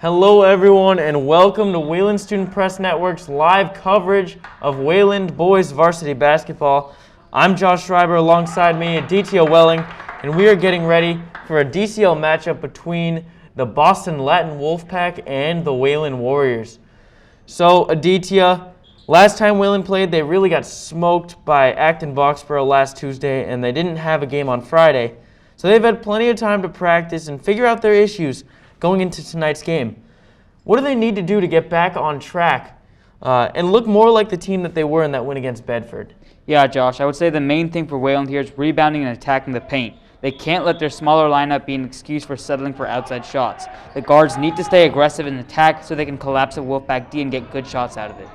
Hello everyone and welcome to Wayland Student Press Network's live coverage of Wayland boys varsity basketball. I'm Josh Schreiber, alongside me Aditya Welling, and we are getting ready for a DCL matchup between the Boston Latin Wolfpack and the Wayland Warriors. So Aditya, last time Wayland played, they really got smoked by Acton Boxborough last Tuesday, and they didn't have a game on Friday. So they've had plenty of time to practice and figure out their issues going into tonight's game. What do they need to do to get back on track and look more like the team that they were in that win against Bedford? Yeah, Josh, I would say the main thing for Wayland here is rebounding and attacking the paint. They can't let their smaller lineup be an excuse for settling for outside shots. The guards need to stay aggressive in attack so they can collapse the Wolfpack D and get good shots out of it.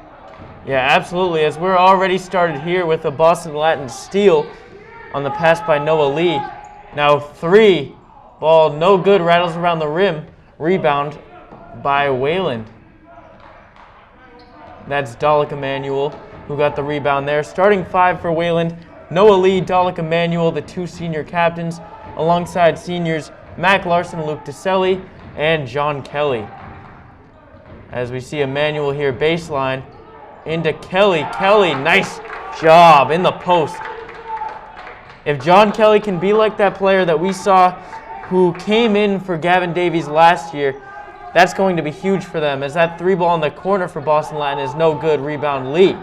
Yeah, absolutely. As we're already started here with a Boston Latin steal on the pass by Noah Lee. Now three, ball no good, rattles around the rim. Rebound by Wayland. That's Dalek Emanuel who got the rebound there. Starting five for Wayland, Noah Lee, Dalek Emanuel, the two senior captains, alongside seniors Mac Larson, Luke DeCelli, and John Kelly. As we see Emanuel here baseline into Kelly. Kelly, nice job in the post. If John Kelly can be like that player that we saw who came in for Gavin Davies last year, that's going to be huge for them, as that three ball in the corner for Boston Latin is no good. Rebound Lee.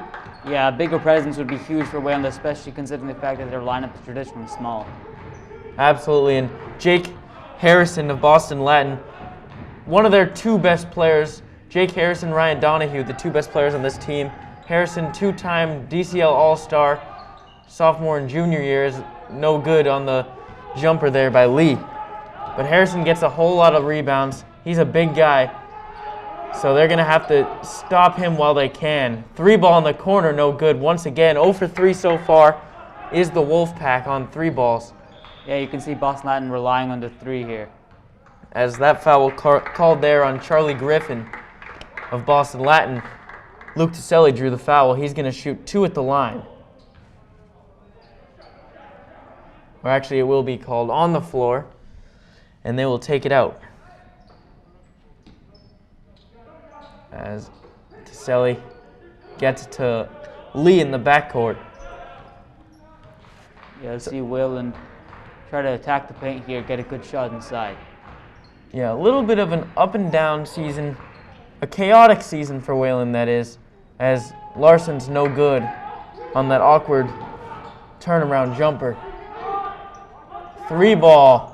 Yeah, a bigger presence would be huge for Wayland, especially considering the fact that their lineup is traditionally small. Absolutely, and Jake Harrison of Boston Latin, one of their two best players, Jake Harrison, Ryan Donahue, the two best players on this team. Harrison, two-time DCL All-Star, sophomore and junior year, is no good on the jumper there by Lee. But Harrison gets a whole lot of rebounds. He's a big guy, so they're going to have to stop him while they can. Three ball in the corner, no good. Once again, 0 for 3 so far is the Wolfpack on three balls. Yeah, you can see Boston Latin relying on the three here. As that foul called there on Charlie Griffin of Boston Latin. Luke DeCelli drew the foul. He's going to shoot two at the line. Or actually, it will be called on the floor, and they will take it out. As DeCelli gets to Lee in the backcourt. Yeah, let's see Wayland try to attack the paint here, get a good shot inside. Yeah, a little bit of an up and down season, a chaotic season for Wayland, that is, as Larson's no good on that awkward turnaround jumper. Three ball,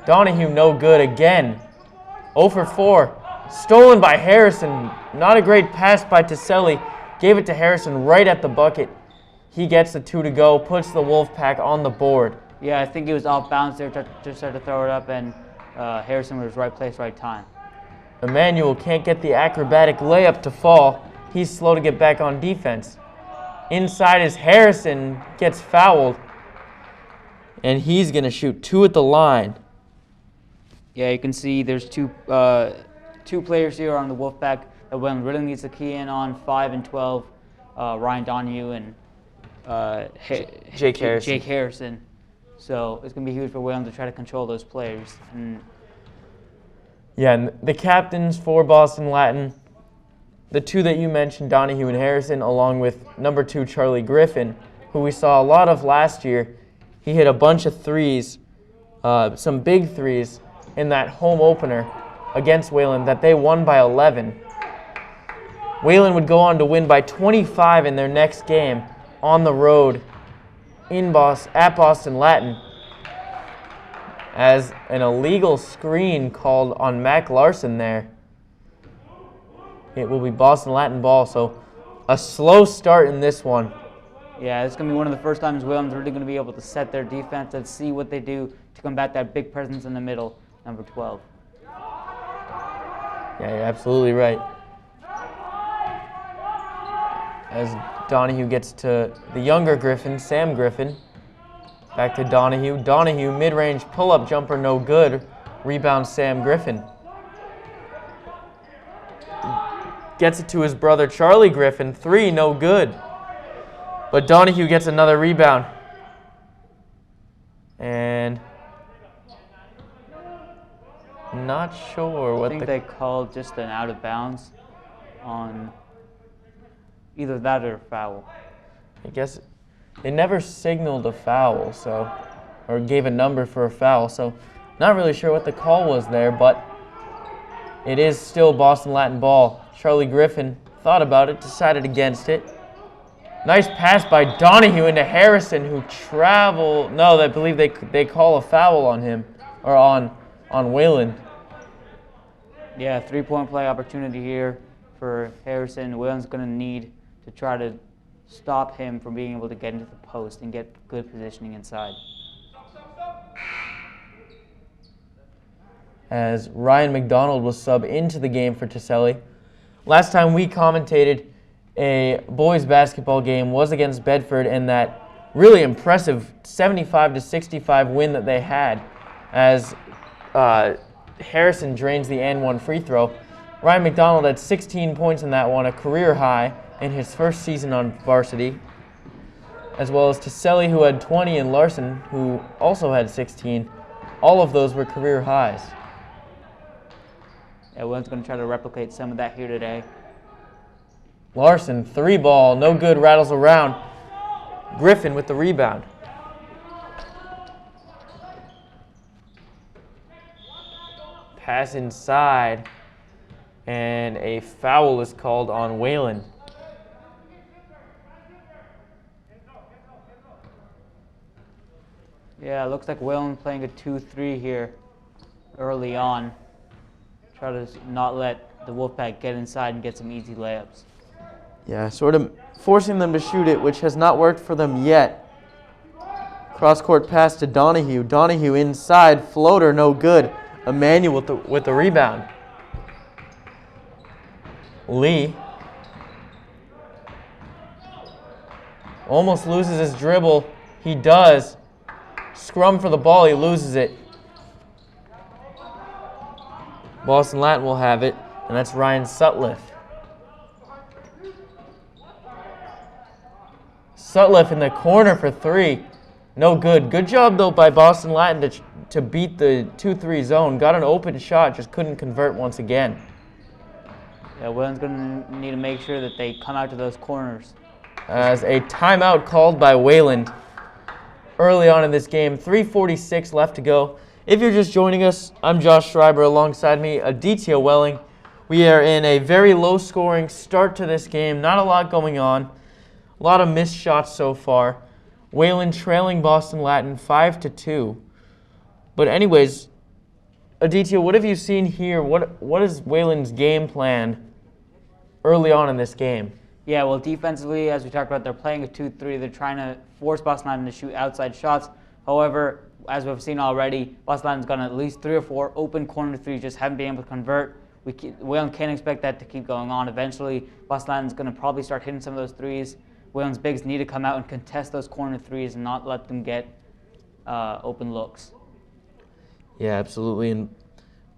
Donahue no good again. 0 for 4. Stolen by Harrison. Not a great pass by DeCelli. Gave it to Harrison right at the bucket. He gets the two to go, puts the Wolfpack on the board. Yeah, I think he was off balance there, just tried to throw it up, and Harrison was right place, right time. Emanuel can't get the acrobatic layup to fall. He's slow to get back on defense. Inside is Harrison, gets fouled, and he's going to shoot two at the line. Yeah, you can see there's two players here on the Wolfpack that Wayland really needs to key in on, 5 and 12, Ryan Donahue and Jake Harrison. Jake Harrison. So it's going to be huge for Wayland to try to control those players. And the captains for Boston Latin, the two that you mentioned, Donahue and Harrison, along with number 2, Charlie Griffin, who we saw a lot of last year. He hit a bunch of threes, some big threes, in that home opener against Wayland that they won by 11. Wayland would go on to win by 25 in their next game on the road at Boston Latin, as an illegal screen called on Mac Larson there. It will be Boston Latin ball, so a slow start in this one. Yeah, it's going to be one of the first times Wayland's really going to be able to set their defense and see what they do to combat that big presence in the middle, number 12. Yeah, you're absolutely right. As Donahue gets to the younger Griffin, Sam Griffin. Back to Donahue. Donahue, mid-range pull-up jumper, no good. Rebound, Sam Griffin. Gets it to his brother, Charlie Griffin. 3, no good. But Donahue gets another rebound. And Not sure I what think they called just an out of bounds on either that or foul. I guess they never signaled a foul, so, or gave a number for a foul, so not really sure what the call was there, but it is still Boston Latin ball. Charlie Griffin thought about it, decided against it. Nice pass by Donahue into Harrison, who no, I believe they call a foul on him, or on Wayland. Yeah, 3-point play opportunity here for Harrison. Wayland's going to need to try to stop him from being able to get into the post and get good positioning inside. As Ryan McDonald was sub into the game for Ticelli. Last time we commentated a boys basketball game was against Bedford, and that really impressive 75-65 win that they had as Harrison drains the and one free throw. Ryan McDonald had 16 points in that one, a career high in his first season on varsity, as well as Ticelli, who had 20, and Larson, who also had 16. All of those were career highs. Yeah, Wayland's going to try to replicate some of that here today. Larson, 3-ball, no good, rattles around. Griffin with the rebound. Pass inside, and a foul is called on Wayland. Yeah, it looks like Wayland playing a 2-3 here early on. Try to not let the Wolfpack get inside and get some easy layups. Yeah, sort of forcing them to shoot it, which has not worked for them yet. Cross-court pass to Donahue. Donahue inside, floater, no good. Emmanuel with the rebound. Lee almost loses his dribble. He does. Scrum for the ball, he loses it. Boston Latin will have it, and that's Ryan Sutliff. Sutliff in the corner for 3. No good. Good job, though, by Boston Latin to beat the 2-3 zone. Got an open shot, just couldn't convert once again. Yeah, Wayland's going to need to make sure that they come out to those corners. As a timeout called by Wayland early on in this game. 3:46 left to go. If you're just joining us, I'm Josh Schreiber. Alongside me, Aditya Welling. We are in a very low-scoring start to this game. Not a lot going on. A lot of missed shots so far. Wayland trailing Boston Latin 5-2. But anyways, Aditya, what have you seen here? What is Wayland's game plan early on in this game? Yeah, well, defensively, as we talked about, they're playing a 2-3. They're trying to force Boston Latin to shoot outside shots. However, as we've seen already, Boston Latin's gotten at least 3 or 4 open corner threes, just haven't been able to convert. Wayland can't expect that to keep going on. Eventually, Boston Latin's going to probably start hitting some of those threes. Wayland's bigs need to come out and contest those corner threes and not let them get open looks. Yeah, absolutely. And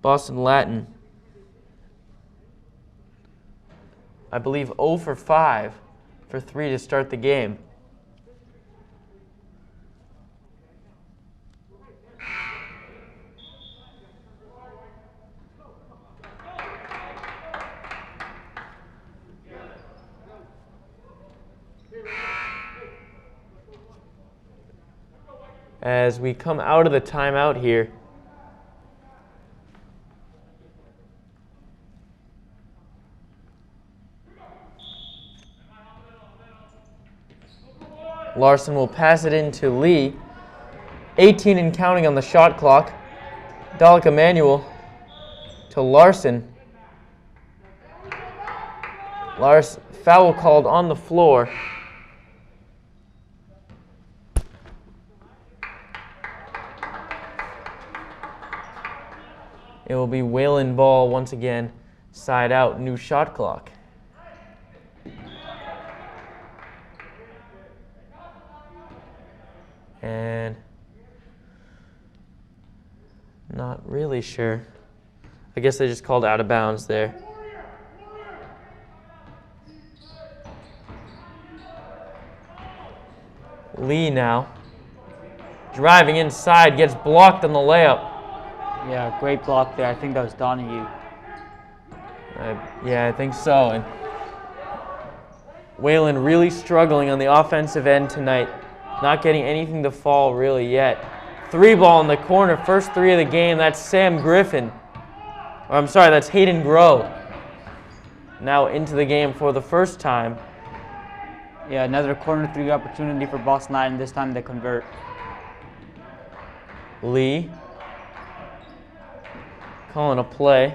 Boston Latin, I believe 0 for 5 for 3 to start the game. As we come out of the timeout here, Larson will pass it into Lee. 18 and counting on the shot clock. Dalek Emmanuel to Larson. Foul called on the floor. It will be Wayland ball once again, side out, new shot clock. And not really sure. I guess they just called out of bounds there. Lee now. Driving inside, gets blocked on the layup. Yeah, great block there. I think that was Donahue. Yeah, I think so. And Wayland really struggling on the offensive end tonight. Not getting anything to fall really yet. 3-ball in the corner, first 3 of the game. That's Sam Griffin. Or I'm sorry, that's Hayden Grow. Now into the game for the first time. Yeah, another corner 3 opportunity for Boston Latin. This time they convert. Lee calling a play.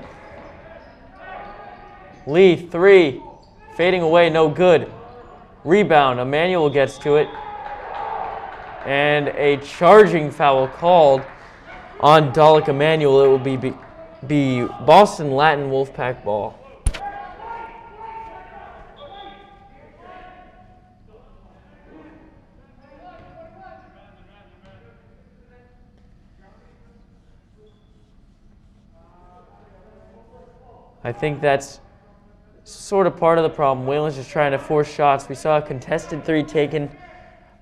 Lee, 3. Fading away, no good. Rebound, Emmanuel gets to it. And a charging foul called on Dalek Emmanuel. It will be Boston Latin Wolfpack ball. I think that's sort of part of the problem. Wayland's just trying to force shots. We saw a contested 3 taken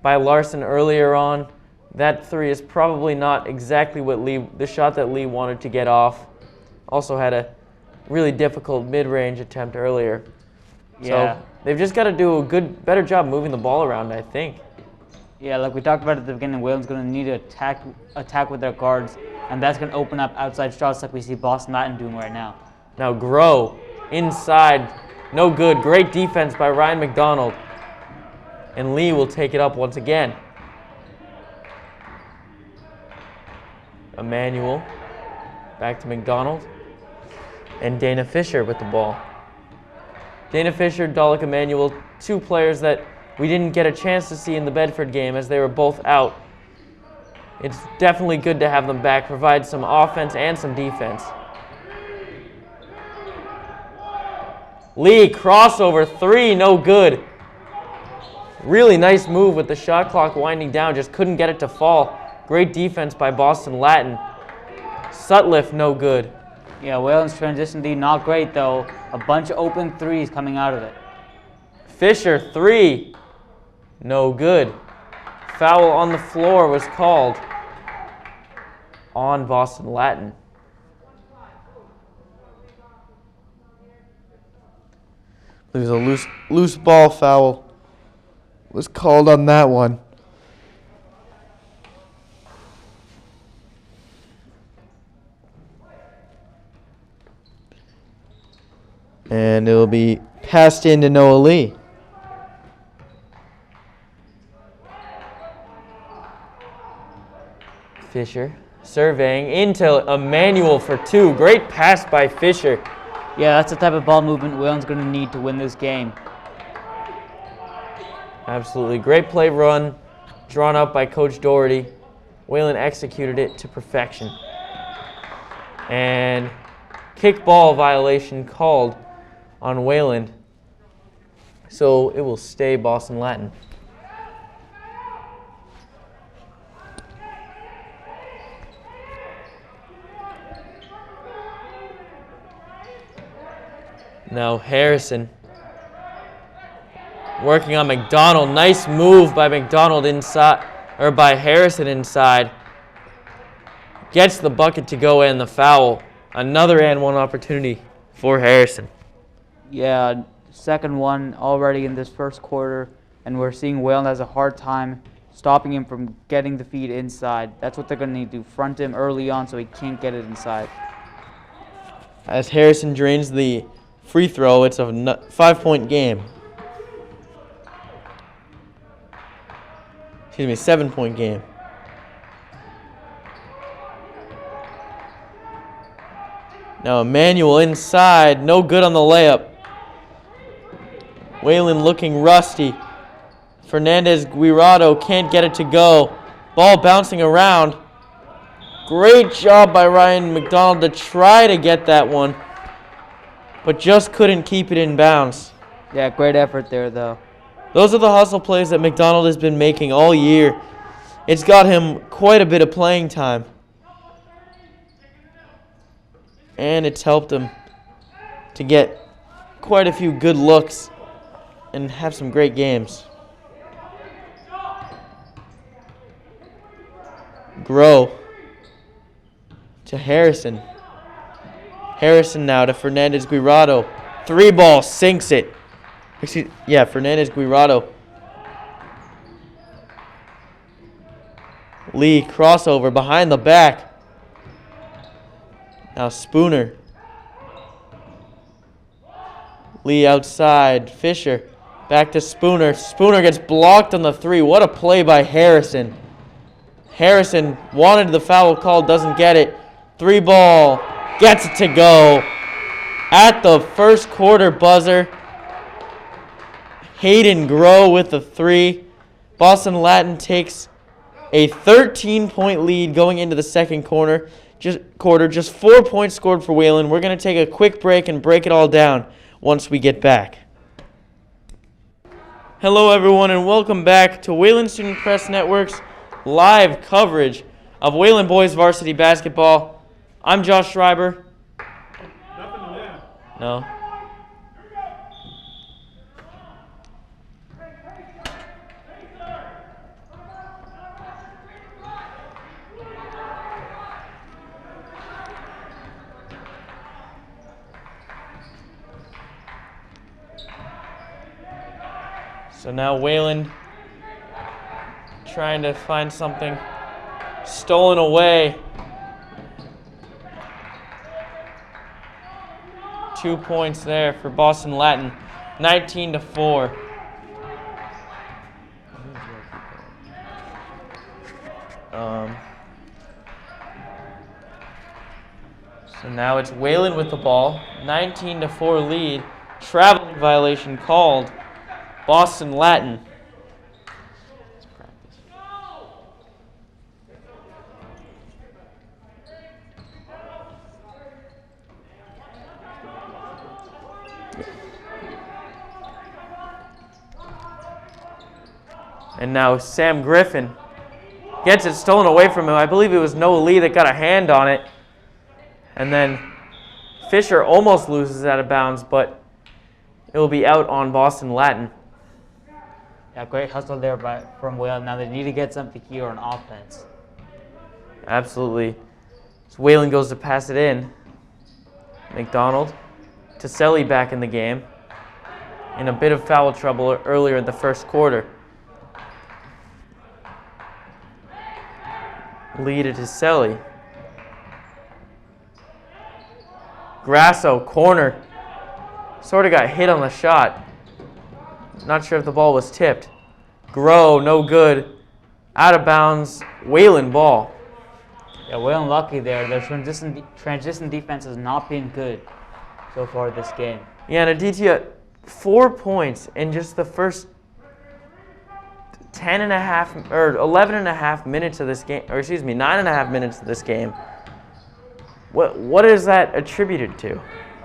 by Larson earlier on. That 3 is probably not exactly what the shot that Lee wanted to get off. Also had a really difficult mid-range attempt earlier. Yeah. So they've just got to do a better job moving the ball around, I think. Yeah, like we talked about at the beginning, Wayland's going to need to attack with their guards, and that's going to open up outside shots like we see Boston Latin doing right now. Now Grow inside, no good. Great defense by Ryan McDonald. And Lee will take it up once again. Emmanuel back to McDonald. And Dana Fisher with the ball. Dana Fisher, Dalek Emmanuel, 2 players that we didn't get a chance to see in the Bedford game as they were both out. It's definitely good to have them back, provide some offense and some defense. Lee, crossover 3, no good. Really nice move with the shot clock winding down, just couldn't get it to fall. Great defense by Boston Latin. Sutliff, no good. Yeah, Wayland's transition D, not great though. A bunch of open 3s coming out of it. Fisher, 3, no good. Foul on the floor was called on Boston Latin. There's a loose ball foul was called on that one. And it'll be passed in to Noah Lee. Fisher surveying into Emmanuel for 2. Great pass by Fisher. Yeah, that's the type of ball movement Wayland's going to need to win this game. Absolutely. Great play run drawn up by Coach Doherty. Wayland executed it to perfection. And kickball violation called on Wayland. So it will stay Boston Latin. Now Harrison working on McDonald. Nice move by McDonald inside, or by Harrison inside. Gets the bucket to go in, the foul. Another and one opportunity for Harrison. Yeah, second one already in this first quarter, and we're seeing Wayland has a hard time stopping him from getting the feed inside. That's what they're going to need to do, front him early on so he can't get it inside. As Harrison drains the free throw, it's a 5-point game. Excuse me, 7-point game. Now Emmanuel inside, no good on the layup. Wayland looking rusty. Fernandez Guirado can't get it to go. Ball bouncing around. Great job by Ryan McDonald to try to get that one, but just couldn't keep it in bounds. Yeah, great effort there, though. Those are the hustle plays that McDonald has been making all year. It's got him quite a bit of playing time. And it's helped him to get quite a few good looks and have some great games. Grow to Harrison. Harrison now to Fernandez Guirado. 3-ball, sinks it. Fernandez Guirado. Lee, crossover behind the back. Now Spooner. Lee outside. Fisher. Back to Spooner. Spooner gets blocked on the 3. What a play by Harrison. Harrison wanted the foul call, doesn't get it. 3-ball. Gets it to go. At the first quarter buzzer. Hayden Grow with the 3. Boston Latin takes a 13-point lead going into the second quarter. Just 4 points scored for Wayland. We're going to take a quick break and break it all down once we get back. Hello, everyone, and welcome back to Wayland Student Press Network's live coverage of Wayland boys varsity basketball. I'm Josh Schreiber. No. So now Wayland trying to find something stolen away. 2 points there for Boston Latin, 19-4. So now it's Wayland with the ball, 19-4 lead. Traveling violation called. Boston Latin. And now Sam Griffin gets it stolen away from him. I believe it was Noah Lee that got a hand on it. And then Fisher almost loses out of bounds, but it will be out on Boston Latin. Yeah, great hustle there from Wayland. Now they need to get something here on offense. Absolutely. So Wayland goes to pass it in. McDonald. Taselli back in the game. In a bit of foul trouble earlier in the first quarter. Lee to Taselli. Grasso, corner. Sort of got hit on the shot. Not sure if the ball was tipped. Grow, no good. Out of bounds, Wayland ball. Yeah, Wayland lucky there. Their transition defense has not been good so far this game. Yeah, and Aditya, 4 points in just the first 11 and a half minutes of this game, 9.5 minutes of this game. What is that attributed to?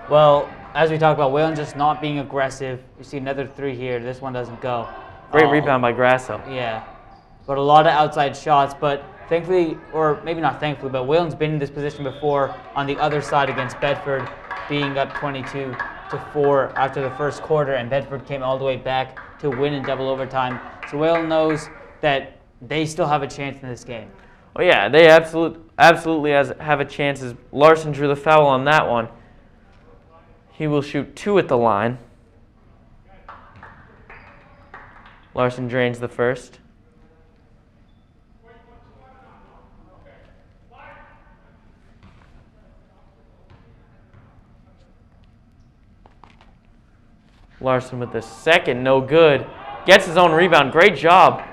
Well, as we talked about, Wayland just not being aggressive. You see another 3 here. This one doesn't go. Great rebound by Grasso. Yeah, but a lot of outside shots. But thankfully, or maybe not thankfully, but Wayland's been in this position before on the other side against Bedford, being up 22-4 after the first quarter, and Bedford came all the way back to win in double overtime. So Wayland knows that they still have a chance in this game. Oh yeah, they absolutely have a chance as Larson drew the foul on that one. He will shoot 2 at the line. Larson drains the first. Larson with the second, no good. Gets his own rebound, great job.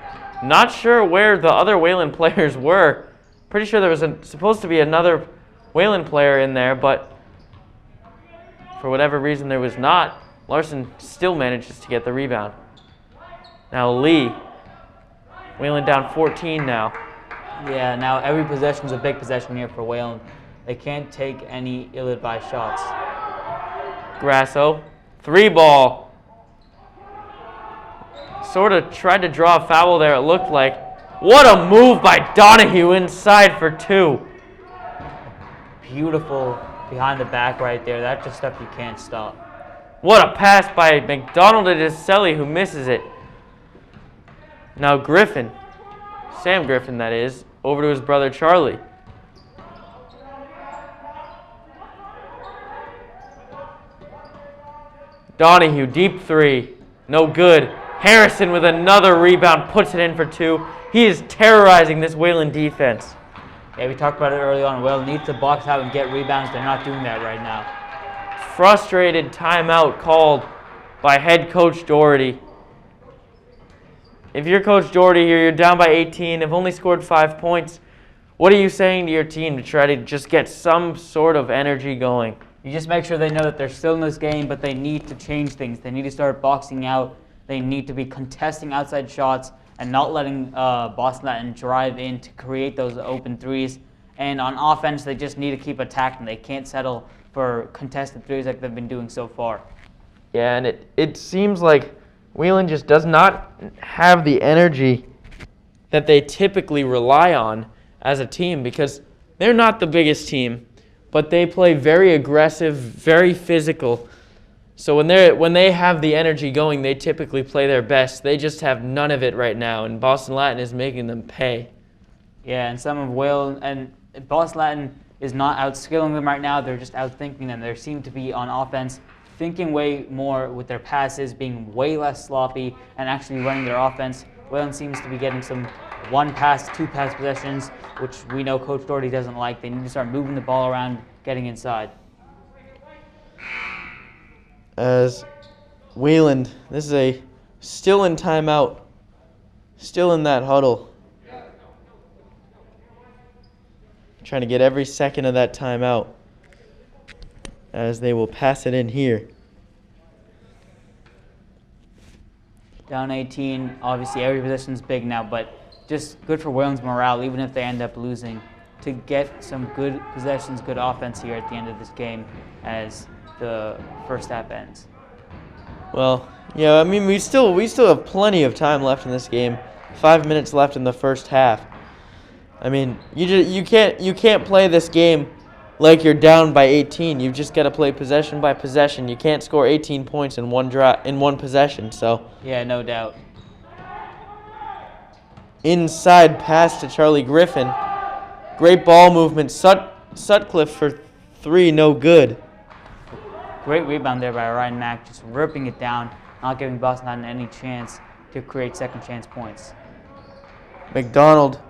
Not sure where the other Wayland players were. Pretty sure there was supposed to be another Wayland player in there, but for whatever reason there was not. Larson still manages to get the rebound. Now Lee. Wayland down 14 now. Yeah, now every possession is a big possession here for Wayland. They can't take any ill-advised shots. Grasso. 3-ball. Sort of tried to draw a foul there, it looked like. What a move by Donahue inside for 2. Beautiful behind the back right there. That's just stuff you can't stop. What a pass by McDonald to Taselli, who misses it. Now Griffin, Sam Griffin that is, over to his brother Charlie. Donahue, deep three. No good. Harrison with another rebound puts it in for two. He is terrorizing this Wayland defense. Yeah, we talked about it early on. Wayland needs to box out and get rebounds. They're not doing that right now. Frustrated timeout called by head coach Doherty. If you're Coach Doherty here, you're down by 18, have only scored 5 points. What are you saying to your team to try to just get some sort of energy going? You just make sure they know that they're still in this game, but they need to change things. They need to start boxing out. They need to be contesting outside shots and not letting Boston Latin drive in to create those open threes. And on offense, they just need to keep attacking. They can't settle for contested threes like they've been doing so far. Yeah, and it seems like Wayland just does not have the energy that they typically rely on as a team, because they're not the biggest team, but they play very aggressive, very physical. So when they have the energy going, they typically play their best. They just have none of it right now, and Boston Latin is making them pay. Yeah, and some of Wayland and Boston Latin is not outskilling them right now. They're just outthinking them. They seem to be on offense thinking way more with their passes, being way less sloppy, and actually running their offense. Wayland seems to be getting some one-pass, two-pass possessions, which we know Coach Doherty doesn't like. They need to start moving the ball around, getting inside. As Wayland, this is still in timeout, still in that huddle. Trying to get every second of that timeout, as they will pass it in here. Down 18, obviously every possession is big now, but just good for Wayland's morale, even if they end up losing, to get some good possessions, good offense here at the end of this game as the first half ends. Well, yeah, I mean, we still have plenty of time left in this game. 5 minutes left in the first half. I mean, you can't play this game like you're down by 18. You've just got to play possession by possession. You can't score 18 points in one possession. So yeah, no doubt. Inside pass to Charlie Griffin. Great ball movement. Sutcliffe for three, no good. Great rebound there by Ryan Mack, just ripping it down, not giving Boston Latin any chance to create second chance points. McDonald,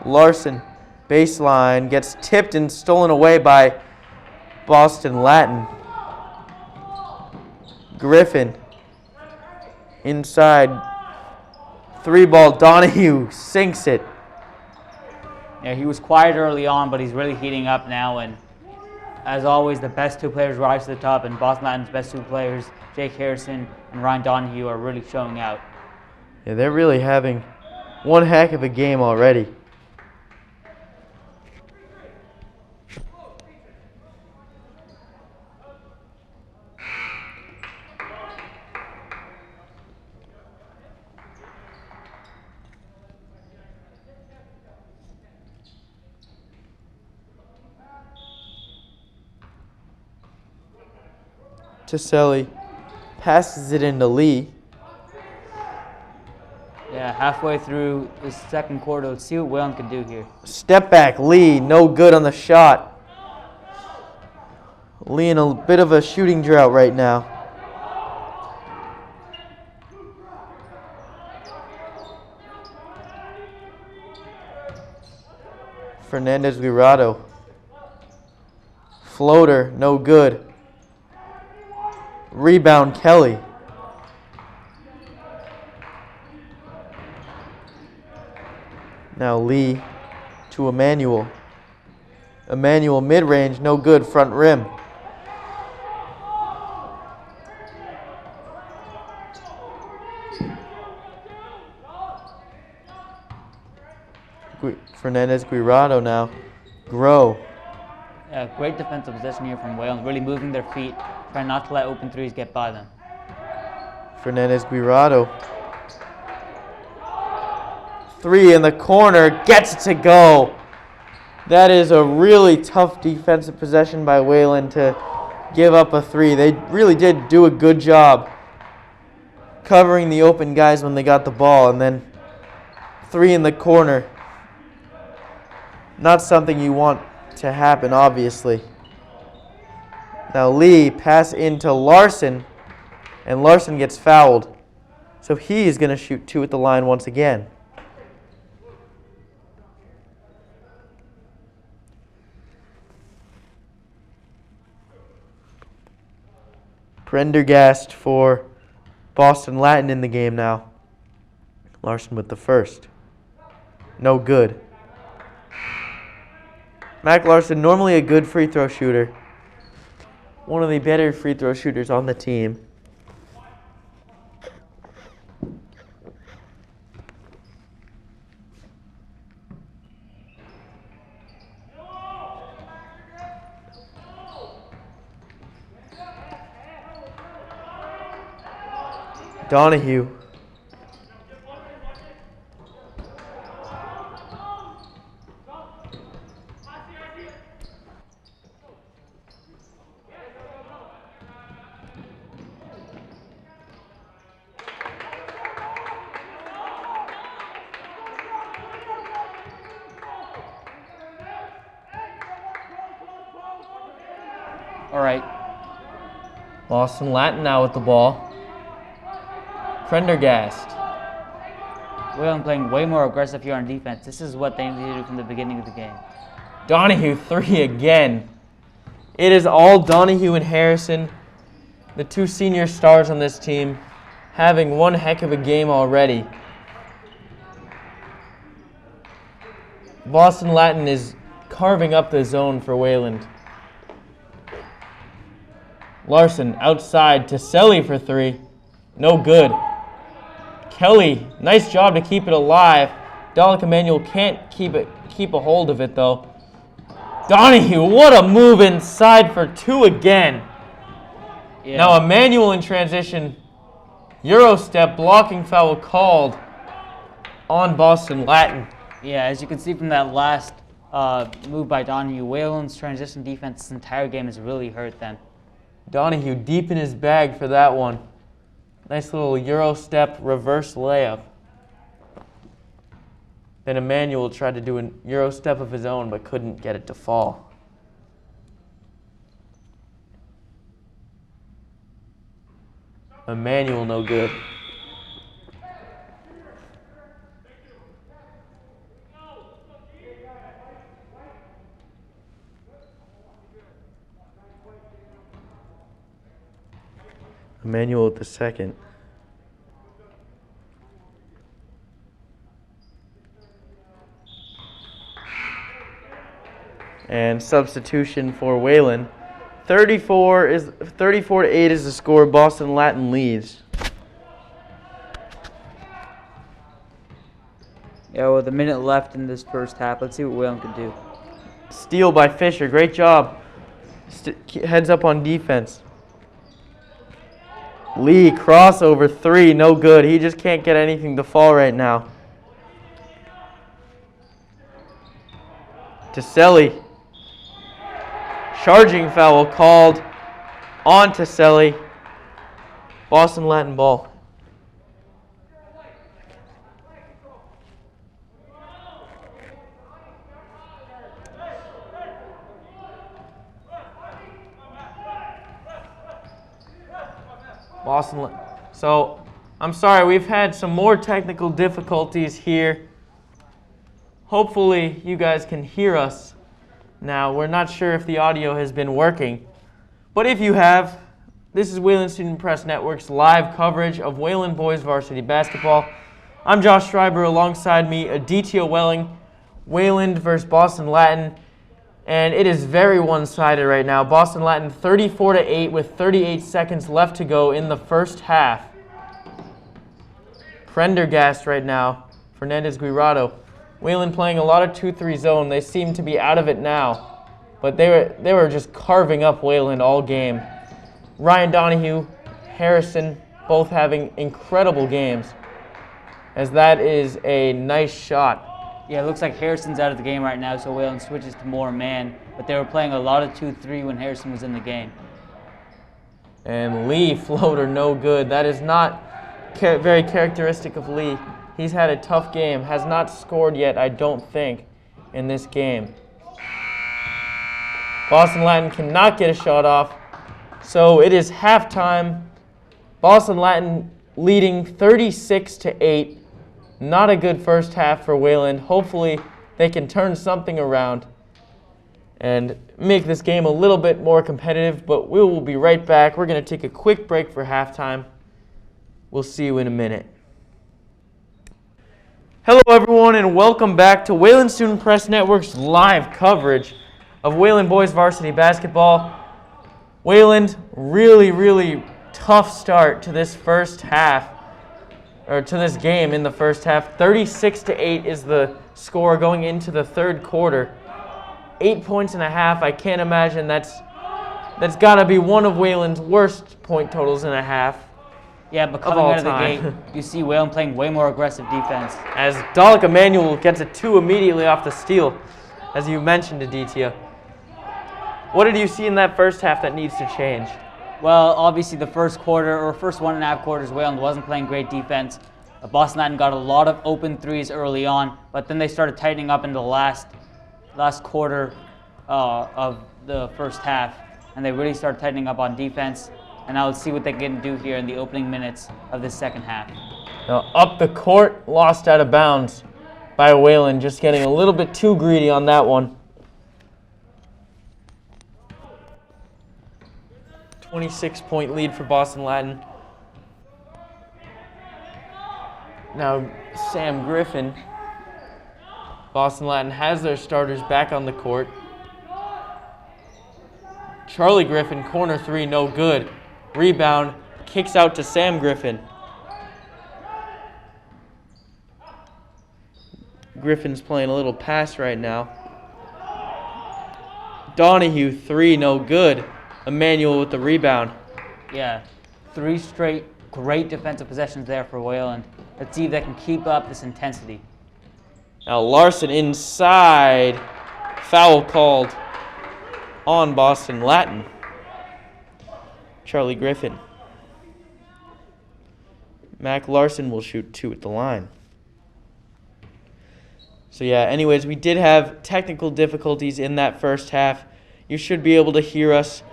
Larson, baseline, gets tipped and stolen away by Boston Latin. Griffin, inside, three ball, Donahue sinks it. Yeah, he was quiet early on, but he's really heating up now, and as always, the best two players rise to the top, and Boston Latin's best two players, Jake Harrison and Ryan Donahue, are really showing out. Yeah, they're really having one heck of a game already. Tiselli passes it into Lee. Yeah, halfway through the second quarter, let's see what Wayland can do here. Step back, Lee, no good on the shot. Lee in a bit of a shooting drought right now. Fernandez Guirado. Floater, no good. Rebound, Kelly. Now Lee to Emmanuel. Emmanuel mid-range, no good, front rim. Fernandez Guirado now. Grow. Yeah, great defensive possession here from Wayland, really moving their feet, trying not to let open threes get by them. Fernandez Guirado. Three in the corner, gets it to go. That is a really tough defensive possession by Wayland to give up a three. They really did do a good job covering the open guys when they got the ball, and then three in the corner. Not something you want to happen, obviously. Now Lee, pass into Larson, And Larson gets fouled. So he is going to shoot 2 at the line once again. Prendergast for Boston Latin in the game now. Larson with the first. No good. Mac Larson, normally a good free throw shooter. One of the better free throw shooters on the team. Donahue. All right. Boston Latin now with the ball. Prendergast. Wayland playing way more aggressive here on defense. This is what they need to do from the beginning of the game. Donahue 3 again. It is all Donahue and Harrison, the 2 senior stars on this team, having one heck of a game already. Boston Latin is carving up the zone for Wayland. Larson outside to Selly for 3. No good. Kelly, nice job to keep it alive. Dalek Emanuel can't keep a hold of it though. Donahue, what a move inside for 2 again. Yeah. Now Emanuel in transition. Euro step, blocking foul called on Boston Latin. Yeah, as you can see from that last move by Donahue, Wayland's transition defense this entire game has really hurt them. Donahue deep in his bag for that one. Nice little Euro step reverse layup. Then Emanuel tried to do a Euro step of his own but couldn't get it to fall. Emanuel no good. Emanuel with the second. And substitution for Wayland. 34 to 8 is the score. Boston Latin leads. Yeah, with a minute left in this first half, let's see what Wayland can do. Steal by Fisher. Great job. Heads up on defense. Lee, crossover 3, no good. He just can't get anything to fall right now. Tiselli. Charging foul called on Tiselli. Boston Latin ball. So, I'm sorry, we've had some more technical difficulties here. Hopefully, you guys can hear us now. We're not sure if the audio has been working, but if you have, this is Wayland Student Press Network's live coverage of Wayland boys varsity basketball. I'm Josh Schreiber, alongside me, Aditya Welling, Wayland versus Boston Latin. And it is very one-sided right now. Boston Latin 34 to 8 with 38 seconds left to go in the first half. Prendergast right now. Fernandez Guirado. Wayland playing a lot of 2-3 zone. They seem to be out of it now. But they were just carving up Wayland all game. Ryan Donahue, Harrison, both having incredible games. As that is a nice shot. Yeah, it looks like Harrison's out of the game right now, so Wayland switches to more man. But they were playing a lot of 2-3 when Harrison was in the game. And Lee, floater, no good. That is not very characteristic of Lee. He's had a tough game. Has not scored yet, I don't think, in this game. Boston Latin cannot get a shot off. So it is halftime. Boston Latin leading 36-8. Not a good first half for Wayland. Hopefully they can turn something around and make this game a little bit more competitive, but we will be right back. We're going to take a quick break for halftime. We'll see you in a minute. Hello everyone and welcome back to Wayland Student Press Network's live coverage of Wayland boys varsity basketball. Wayland, really tough start to this first half, or to this game in the first half. 36-8 is the score going into the third quarter. 8 points and a half. I can't imagine that's got to be one of Wayland's worst point totals in a half. Yeah, but coming out of the gate, you see Wayland playing way more aggressive defense. As Dalek Emmanuel gets a 2 immediately off the steal, as you mentioned, Aditya. What did you see in that first half that needs to change? Well, obviously the first quarter, or first 1.5 quarters, Wayland wasn't playing great defense. Boston Latin got a lot of open threes early on, but then they started tightening up in the last quarter of the first half, and they really started tightening up on defense. And now let's see what they can do here in the opening minutes of this second half. Now up the court, lost out of bounds by Wayland, just getting a little bit too greedy on that one. 26-point lead for Boston Latin. Now Sam Griffin. Boston Latin has their starters back on the court. Charlie Griffin, corner three, no good. Rebound, kicks out to Sam Griffin. Griffin's playing a little pass right now. Donahue, three, no good. Emmanuel with the rebound. Yeah, 3 straight great defensive possessions there for Wayland. Let's see if they can keep up this intensity. Now Larson inside. Foul called on Boston Latin. Charlie Griffin. Mac Larson will shoot 2 at the line. So yeah, anyways, we did have technical difficulties in that first half. You should be able to hear us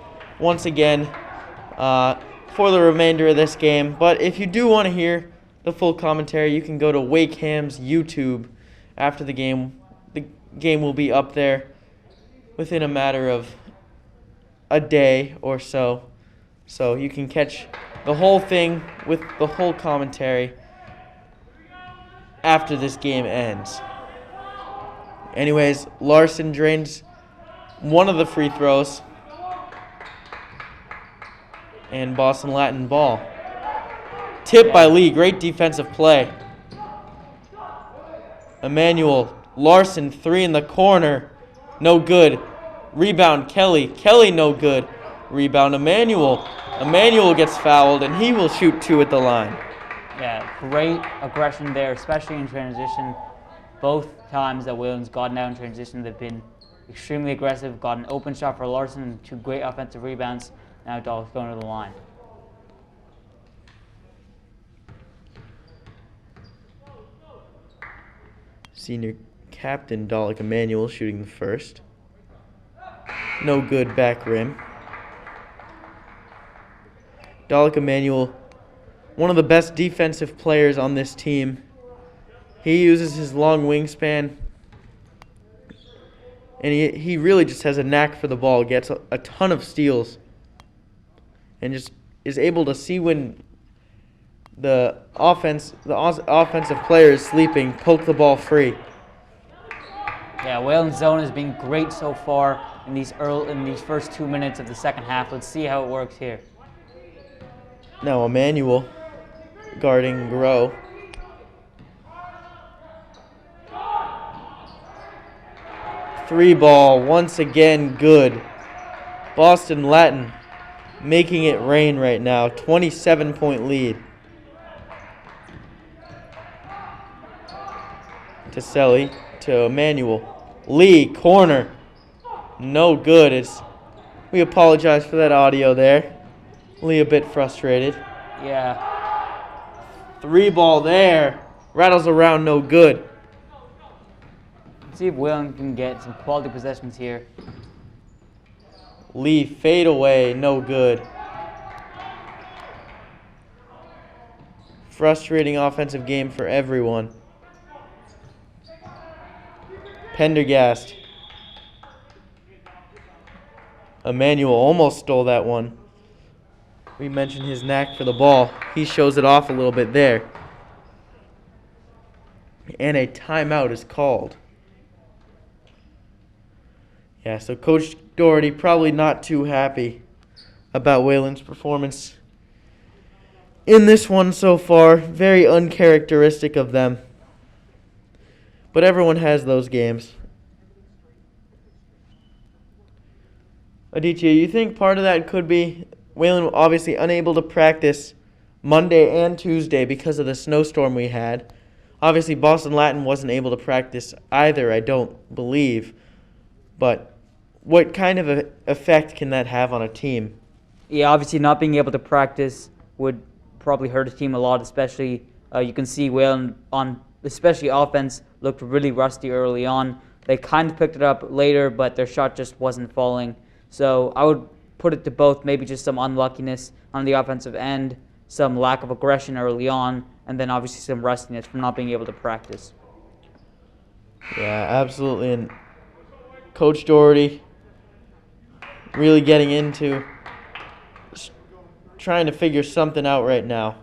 once again for the remainder of this game. But if you do want to hear the full commentary, you can go to Wakeham's YouTube after the game. The game will be up there within a matter of a day or so. So you can catch the whole thing with the whole commentary after this game ends. Anyways, Larson drains one of the free throws. And Boston Latin ball. Tip by Lee, great defensive play. Emmanuel, Larson, 3 in the corner, no good. Rebound, Kelly, no good. Rebound, Emmanuel. Emmanuel gets fouled, and he will shoot 2 at the line. Yeah, great aggression there, especially in transition. Both times that Wayland's gotten out in transition, they've been extremely aggressive, got an open shot for Larson, and 2 great offensive rebounds. Now Dalek's going to the line. Senior captain Dalek Emmanuel shooting the first. No good, back rim. Dalek Emmanuel, one of the best defensive players on this team. He uses his long wingspan, and he really just has a knack for the ball, gets a ton of steals, and just is able to see when the offensive player is sleeping, poke the ball free. Yeah, Wayland's zone has been great so far in these first 2 minutes of the second half. Let's see how it works here. Now Emmanuel guarding Grow. Three ball, once again good. Boston Latin making it rain right now. 27-point lead. Selly to Emmanuel. Lee, corner. No good. We apologize for that audio there. Lee a bit frustrated. Yeah. 3 ball there. Rattles around, no good. Let's see if Wayland can get some quality possessions here. Lee fade away, no good. frustrating offensive game for everyone. Pendergast. Emmanuel almost stole that one. We mentioned his knack for the ball. He shows it off a little bit there. And a timeout is called. Yeah, so Coach Doherty probably not too happy about Wayland's performance in this one so far. Very uncharacteristic of them. But everyone has those games. Aditya, you think part of that could be Wayland obviously unable to practice Monday and Tuesday because of the snowstorm we had? Obviously, Boston Latin wasn't able to practice either, I don't believe. But what kind of a effect can that have on a team? Yeah, obviously not being able to practice would probably hurt a team a lot, especially you can see Wayland on especially offense looked really rusty early on. They kind of picked it up later, but their shot just wasn't falling. So I would put it to both, maybe just some unluckiness on the offensive end, some lack of aggression early on, and then obviously some rustiness from not being able to practice. Yeah, absolutely. And Coach Doherty really getting into trying to figure something out right now.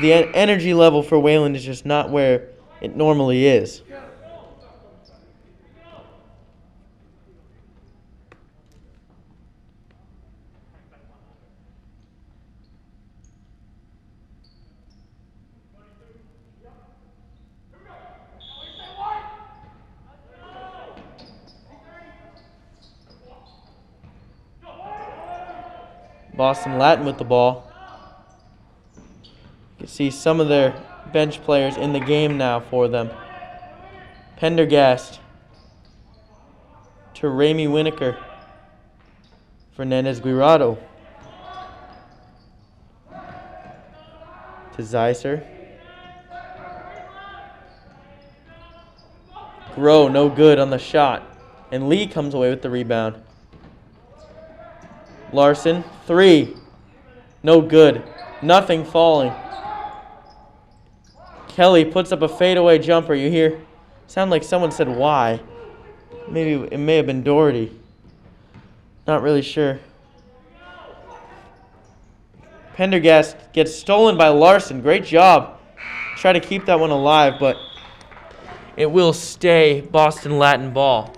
The energy level for Wayland is just not where it normally is. Boston Latin with the ball. You can see some of their bench players in the game now for them. Pendergast to Ramey Winokur. Fernandez Guirado to Zeiser. Groh, no good on the shot. And Lee comes away with the rebound. Larson, 3. No good. Nothing falling. Kelly puts up a fadeaway jumper. You hear? Sound like someone said why. Maybe it may have been Doherty. Not really sure. Pendergast gets stolen by Larson. Great job. Try to keep that one alive, but it will stay Boston Latin ball.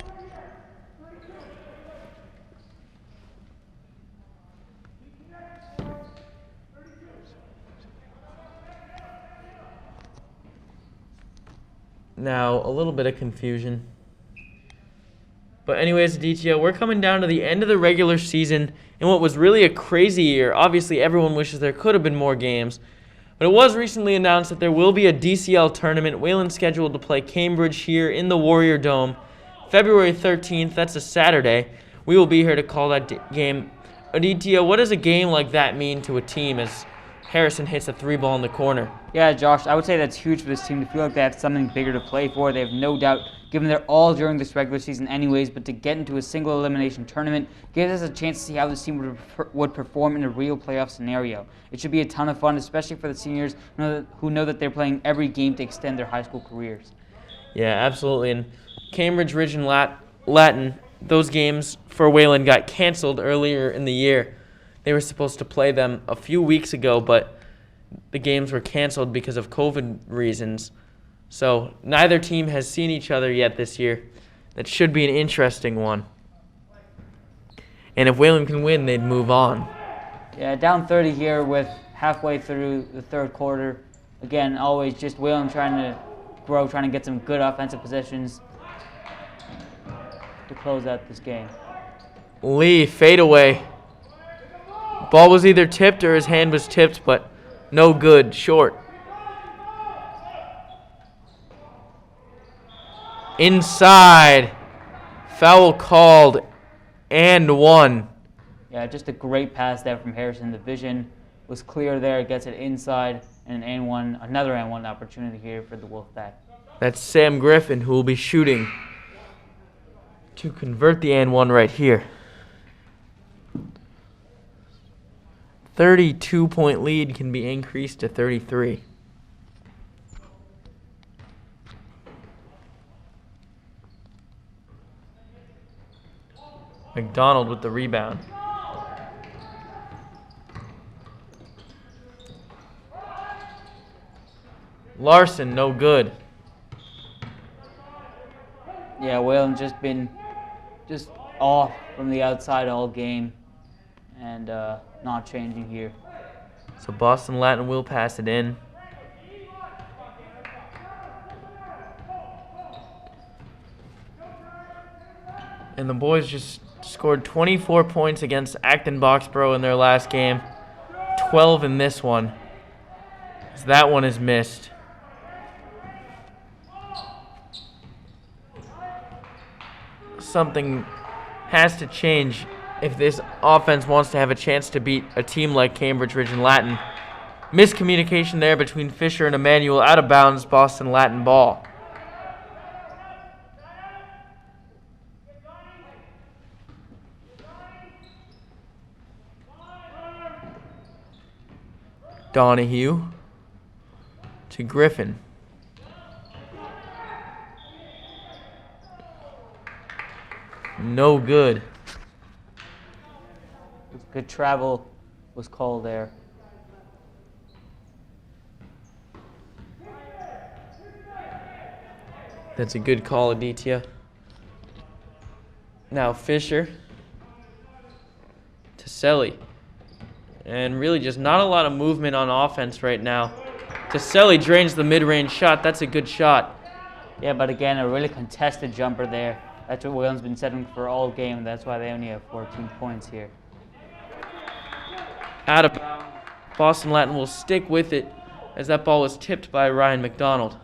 Now, a little bit of confusion. But anyways, Aditya, we're coming down to the end of the regular season in what was really a crazy year. Obviously, everyone wishes there could have been more games. But it was recently announced that there will be a DCL tournament. Wayland's scheduled to play Cambridge here in the Warrior Dome February 13th. That's a Saturday. We will be here to call that game. Aditya, what does a game like that mean to a team as Harrison hits a 3-ball in the corner? Yeah, Josh, I would say that's huge for this team to feel like they have something bigger to play for. They have no doubt given their all during this regular season anyways, but to get into a single elimination tournament gives us a chance to see how this team would perform in a real playoff scenario. It should be a ton of fun, especially for the seniors who know that they're playing every game to extend their high school careers. Yeah, absolutely. And Cambridge Ridge and Latin, those games for Wayland got canceled earlier in the year. They were supposed to play them a few weeks ago, but the games were canceled because of COVID reasons. So neither team has seen each other yet this year. That should be an interesting one. And if Wayland can win, they'd move on. Yeah, down 30 here with halfway through the third quarter. Again, always just Wayland trying to grow, trying to get some good offensive possessions to close out this game. Lee, fadeaway. Ball was either tipped or his hand was tipped, but no good, short. Inside. Foul called and one. Yeah, just a great pass there from Harrison. The vision was clear there. Gets it inside, and an and one, another and one opportunity here for the Wolfpack. That's Sam Griffin who will be shooting to convert the and one right here. 32-point lead can be increased to 33. McDonald with the rebound. Larson, no good. Yeah, Wayland just been off from the outside all game and not changing here. So Boston Latin will pass it in. And the boys just scored 24 points against Acton Boxborough in their last game. 12 in this one. So that one is missed. Something has to change if this offense wants to have a chance to beat a team like Cambridge Ridge and Latin. Miscommunication there between Fisher and Emmanuel. Out of bounds, Boston Latin ball. Donahue to Griffin. No good. Good travel was called there. That's a good call, Aditya. Now Fisher to Selly. And really just not a lot of movement on offense right now. Selly drains the mid-range shot. That's a good shot. Yeah, but again, a really contested jumper there. That's what Wayland's been setting for all game. That's why they only have 14 points here. Out of bounds. Boston Latin will stick with it as that ball was tipped by Ryan McDonald.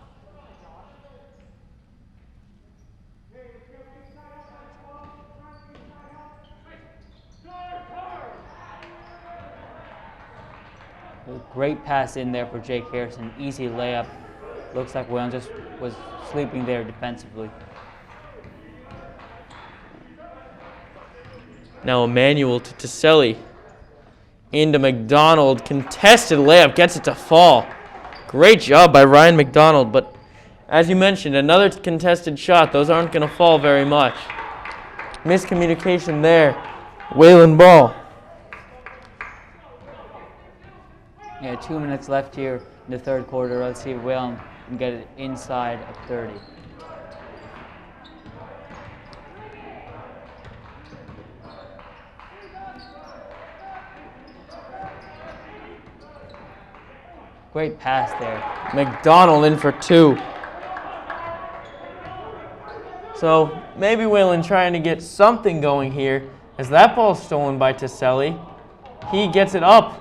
A great pass in there for Jake Harrison. Easy layup. Looks like Wayland just was sleeping there defensively. Now Emmanuel to Selly. Into McDonald. Contested layup. Gets it to fall. Great job by Ryan McDonald. But as you mentioned, another contested shot. Those aren't going to fall very much. Miscommunication there. Wayland ball. Yeah, 2 minutes left here in the third quarter. Let's see if Wayland can get it inside of 30. Great pass there. McDonald in for two. So maybe Wayland trying to get something going here as that ball's stolen by Selly. He gets it up.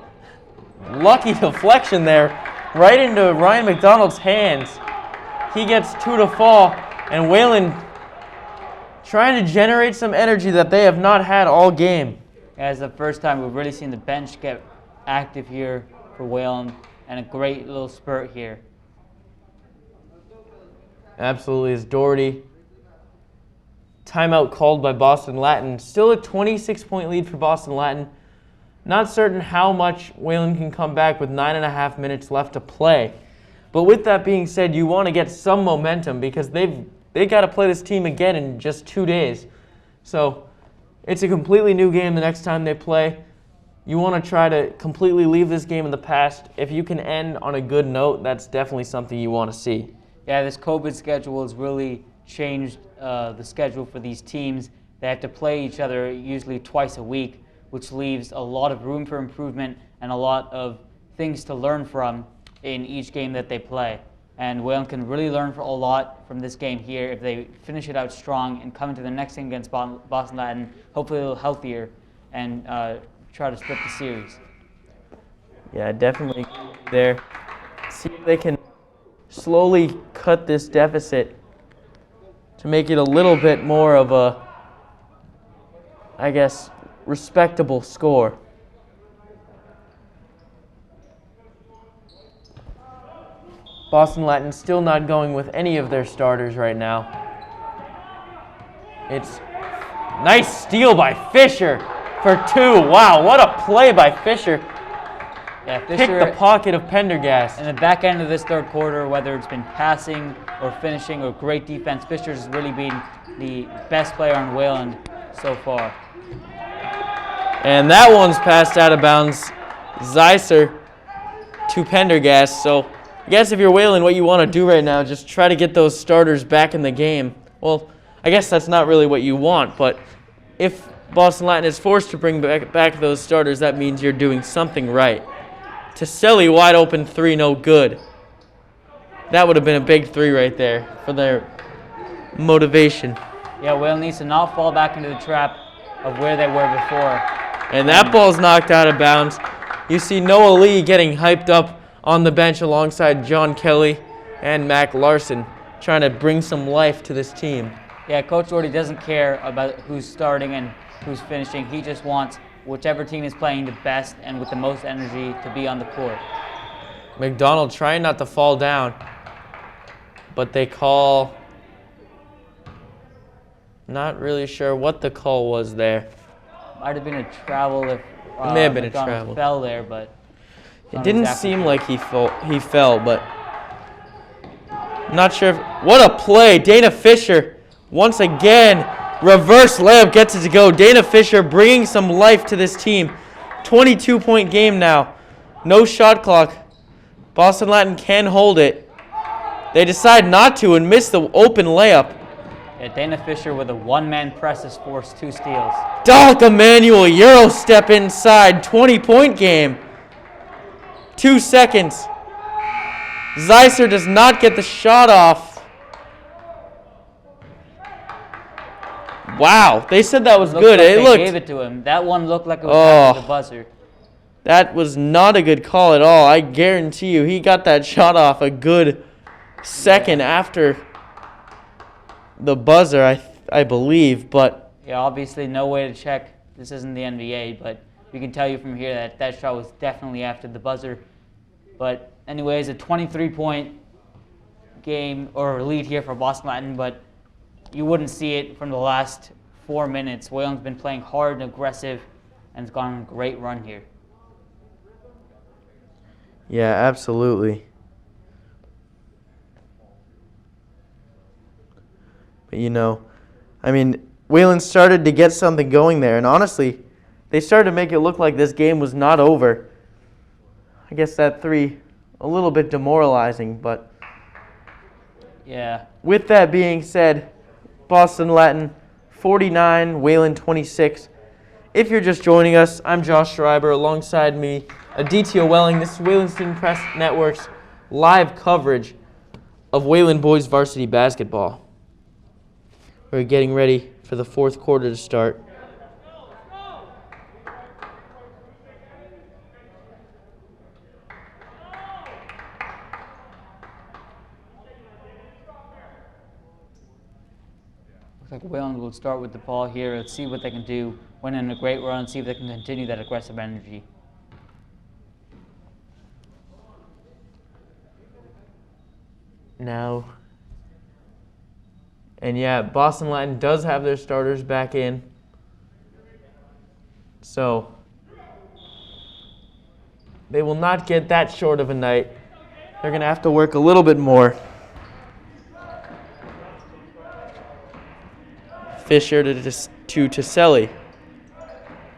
Lucky deflection there, right into Ryan McDonald's hands. He gets two to fall, and Wayland trying to generate some energy that they have not had all game. As the first time we've really seen the bench get active here for Wayland, and a great little spurt here. Absolutely, is Doherty. Timeout called by Boston Latin. Still a 26-point lead for Boston Latin. Not certain how much Wayland can come back with 9.5 minutes left to play. But with that being said, you want to get some momentum because they got to play this team again in just 2 days. So it's a completely new game the next time they play. You want to try to completely leave this game in the past. If you can end on a good note, that's definitely something you want to see. Yeah, this COVID schedule has really changed the schedule for these teams. They have to play each other usually twice a week, which leaves a lot of room for improvement and a lot of things to learn from in each game that they play. And Wayland can really learn a lot from this game here if they finish it out strong and come into the next game against Boston Latin, hopefully a little healthier, and try to split the series. Yeah, definitely there. See if they can slowly cut this deficit to make it a little bit more of a, I guess, respectable score. Boston Latin still not going with any of their starters right now. It's nice steal by Fisher for two. Wow, what a play by Fisher. Yeah, Pick Fisher the pocket of Pendergast. in the back end of this third quarter, whether it's been passing or finishing or great defense, Fisher's really been the best player on Wayland so far. And that one's passed out of bounds. Zeiser to Pendergast. So I guess if you're Wayland, what you want to do right now, just try to get those starters back in the game. Well, I guess that's not really what you want, but if Boston Latin is forced to bring back those starters, that means you're doing something right. Taselli, wide open three, no good. That would have been a big three right there for their motivation. Yeah, Wayland needs to not fall back into the trap of where they were before. And that ball's knocked out of bounds. You see Noah Lee getting hyped up on the bench alongside John Kelly and Mac Larson, trying to bring some life to this team. Yeah, Coach Doherty doesn't care about who's starting and who's finishing. He just wants whichever team is playing the best and with the most energy to be on the court. McDonald trying not to fall down, but they call. Not really sure what the call was there. Might have been a travel if It may have been McDonald a travel. fell there, but It didn't seem like he fell, but not sure. What a play. Dana Fisher, once again, reverse layup gets it to go. Dana Fisher bringing some life to this team. 22-point game now. No shot clock. Boston Latin can hold it. They decide not to and miss the open layup. yeah, Dana Fisher with a one-man press has forced 2 steals. Dalek Emmanuel, Euro step inside. 20-point game. 2 seconds. Zeiser does not get the shot off. Wow, they said that was good. Like It they looked. gave it to him. That one looked like it was after the buzzer. That was not a good call at all. I guarantee you, he got that shot off a good second after the buzzer, I believe. But Yeah, obviously no way to check. This isn't the NBA, but we can tell you from here that that shot was definitely after the buzzer. But anyways, a 23-point game or lead here for Boston Latin, but you wouldn't see it from the last 4 minutes. Wayland's been playing hard and aggressive, and it's gone on a great run here. yeah, absolutely. But I mean, Wayland started to get something going there, and honestly, they started to make it look like this game was not over. I guess that three, a little bit demoralizing, but Yeah, with that being said, Boston Latin 49, Wayland 26. If you're just joining us, I'm Josh Schreiber. Alongside me, Aditya Welling. This is Wayland Student Press Network's live coverage of Wayland boys varsity basketball. We're getting ready for the fourth quarter to start. looks like Wayland will start with the ball here. Let's see what they can do. Win in a great run, see if they can continue that aggressive energy. Now, and yeah, Boston Latin does have their starters back in. So, they will not get that short of a night. They're going to have to work a little bit more. Fisher to Taselli.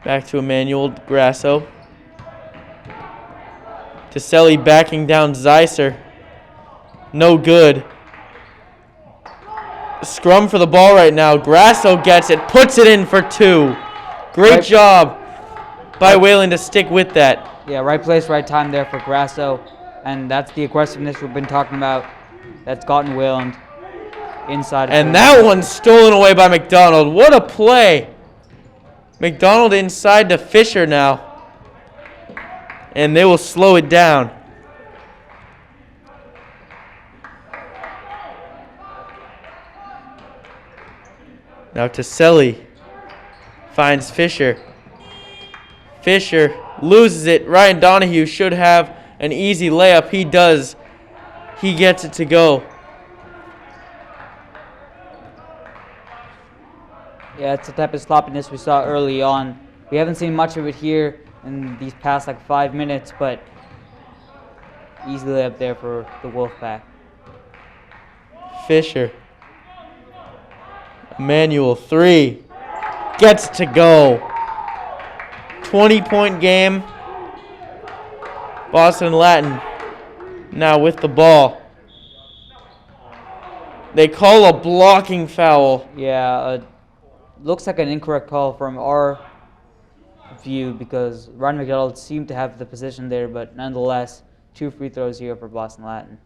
Back to Emmanuel Grasso. Taselli backing down Zeiser. No good. Scrum for the ball right now. Grasso gets it, puts it in for 2. Great job by Wayland to stick with that. Yeah, right place, right time there for Grasso. And that's the aggressiveness we've been talking about that's gotten Wayland inside. And that one's stolen away by McDonald. What a play. McDonald inside to Fisher now. And they will slow it down. Now Taselli finds Fisher. Fisher loses it. Ryan Donahue should have an easy layup. He does. He gets it to go. Yeah, it's the type of sloppiness we saw early on. We haven't seen much of it here in these past 5 minutes, but easily up there for the Wolfpack. Fisher. Emmanuel 3. Gets to go. 20-point game. Boston Latin now with the ball. They call a blocking foul. Yeah, looks like an incorrect call from our view because Ryan McDonald seemed to have the position there, but nonetheless, 2 free throws here for Boston Latin.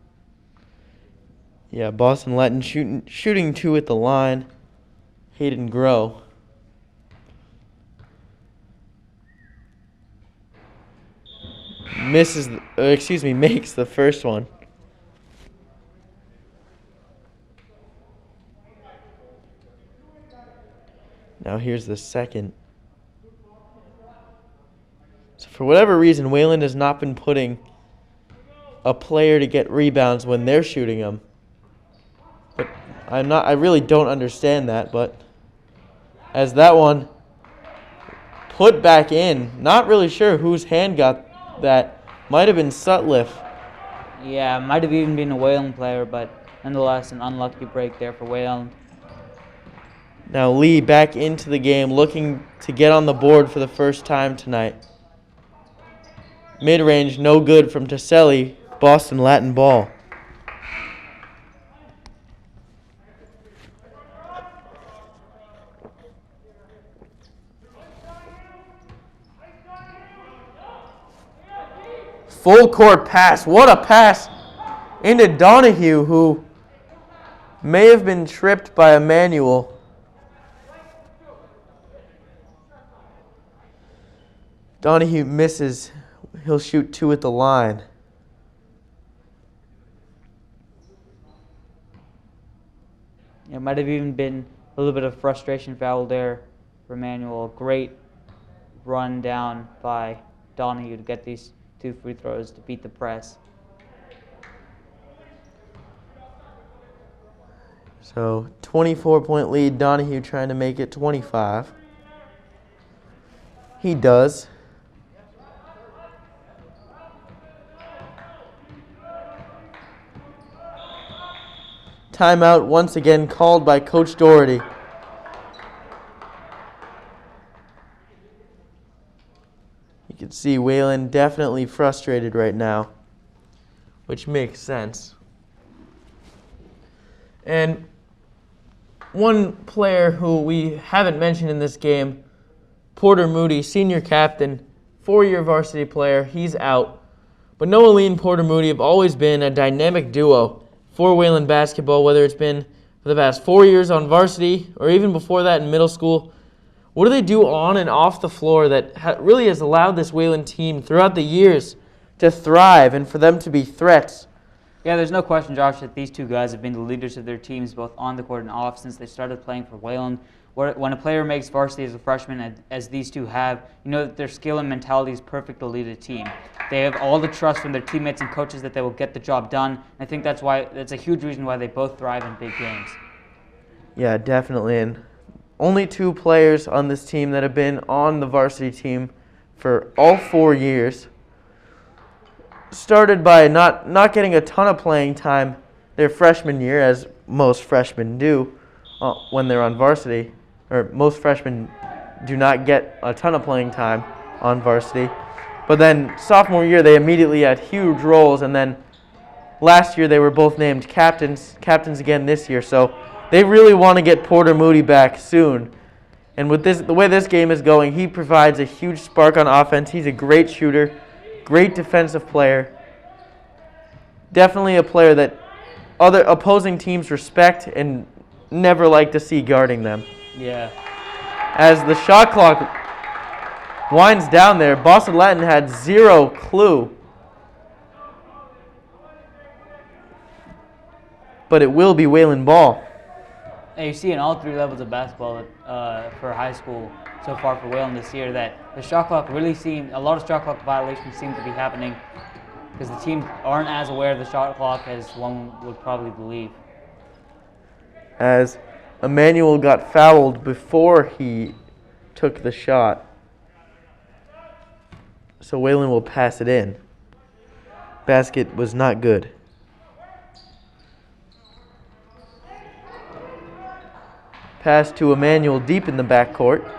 Yeah, Boston Latin shooting 2 at the line. Hayden Grow. Makes the first one. Now here's the second. So for whatever reason, Wayland has not been putting a player to get rebounds when they're shooting them. But I really don't understand that, but as that one put back in, not really sure whose hand got that. Might have been Sutliff. Yeah, might have even been a Wayland player, but nonetheless, an unlucky break there for Wayland. Now Lee back into the game, looking to get on the board for the first time tonight. Mid-range, no good from Taselli. Boston Latin ball. Full court pass. What a pass into Donahue, who may have been tripped by Emmanuel. Donahue misses. He'll shoot 2 at the line. It might have even been a little bit of frustration foul there for Emmanuel. Great run down by Donahue to get these 2 free throws to beat the press. So 24-point lead. Donahue trying to make it 25. He does. Timeout once again called by Coach Doherty. You can see Wayland definitely frustrated right now, which makes sense. And one player who we haven't mentioned in this game, Porter Moody, senior captain, 4-year varsity player, he's out. But Noah Lee and Porter Moody have always been a dynamic duo for Wayland basketball, whether it's been for the past 4 years on varsity or even before that in middle school. What do they do on and off the floor that really has allowed this Wayland team throughout the years to thrive and for them to be threats? Yeah, there's no question, Josh, that these two guys have been the leaders of their teams both on the court and off since they started playing for Wayland. When a player makes varsity as a freshman, as these two have, you know that their skill and mentality is perfect to lead a team. They have all the trust from their teammates and coaches that they will get the job done. And I think that's a huge reason why they both thrive in big games. Yeah, definitely. And only 2 players on this team that have been on the varsity team for all 4 years. Started by not getting a ton of playing time their freshman year, as most freshmen do when they're on varsity. Or most freshmen do not get a ton of playing time on varsity. But then sophomore year, they immediately had huge roles. And then last year, they were both named captains again this year. So they really want to get Porter Moody back soon. And with the way this game is going, he provides a huge spark on offense. He's a great shooter, great defensive player. Definitely a player that other opposing teams respect and never like to see guarding them. Yeah. As the shot clock winds down there, Boston Latin had 0 clue. But it will be Wayland ball. And you see in all 3 levels of basketball for high school so far for Wayland this year that the shot clock really a lot of shot clock violations seem to be happening because the teams aren't as aware of the shot clock as one would probably believe. As Emmanuel got fouled before he took the shot. So Wayland will pass it in. Basket was not good. Pass to Emmanuel deep in the backcourt.